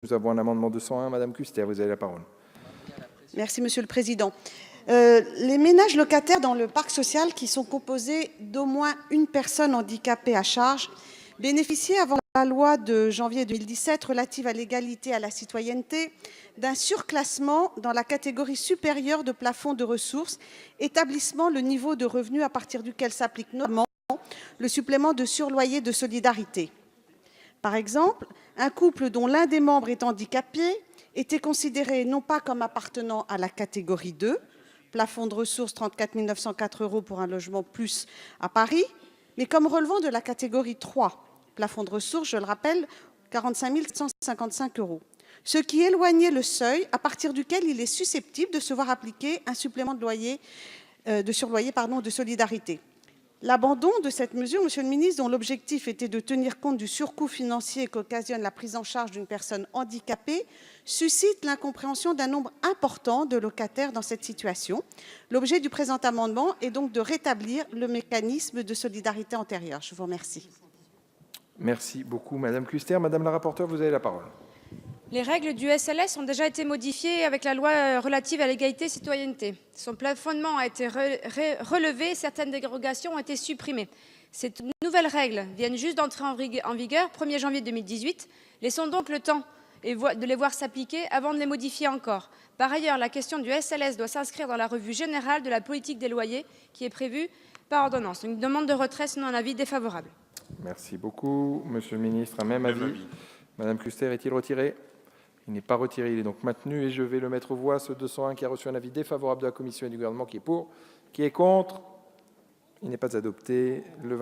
Nous avons un amendement 201. Madame Kuster, vous avez la parole. Merci, Monsieur le Président. Les ménages locataires dans le parc social qui sont composés d'au moins une personne handicapée à charge bénéficiaient avant la loi de janvier 2017 relative à l'égalité et à la citoyenneté d'un surclassement dans la catégorie supérieure de plafond de ressources, établissant le niveau de revenu à partir duquel s'applique notamment le supplément de surloyer de solidarité. Par exemple, un couple dont l'un des membres est handicapé était considéré non pas comme appartenant à la catégorie 2, plafond de ressources 34 904 € pour un logement plus à Paris, mais comme relevant de la catégorie 3, plafond de ressources, je le rappelle, 45 155 €, ce qui éloignait le seuil à partir duquel il est susceptible de se voir appliquer un supplément de loyer, de surloyer de solidarité. L'abandon de cette mesure, Monsieur le ministre, dont l'objectif était de tenir compte du surcoût financier qu'occasionne la prise en charge d'une personne handicapée, suscite l'incompréhension d'un nombre important de locataires dans cette situation. L'objet du présent amendement est donc de rétablir le mécanisme de solidarité antérieur. Je vous remercie. Merci beaucoup, Madame Kuster. Madame la rapporteure, vous avez la parole. Les règles du SLS ont déjà été modifiées avec la loi relative à l'égalité et citoyenneté. Son plafonnement a été relevé, certaines dérogations ont été supprimées. Ces nouvelles règles viennent juste d'entrer en vigueur 1er janvier 2018. Laissons donc le temps de les voir s'appliquer avant de les modifier encore. Par ailleurs, la question du SLS doit s'inscrire dans la revue générale de la politique des loyers qui est prévue par ordonnance. Une demande de retrait, sinon un avis défavorable. Merci beaucoup. Monsieur le ministre, un même avis. Madame Kuster, est-il retiré ? Il n'est pas retiré, il est donc maintenu et je vais le mettre aux voix, ce 201 qui a reçu un avis défavorable de la Commission et du Gouvernement, qui est pour, qui est contre. Il n'est pas adopté. Le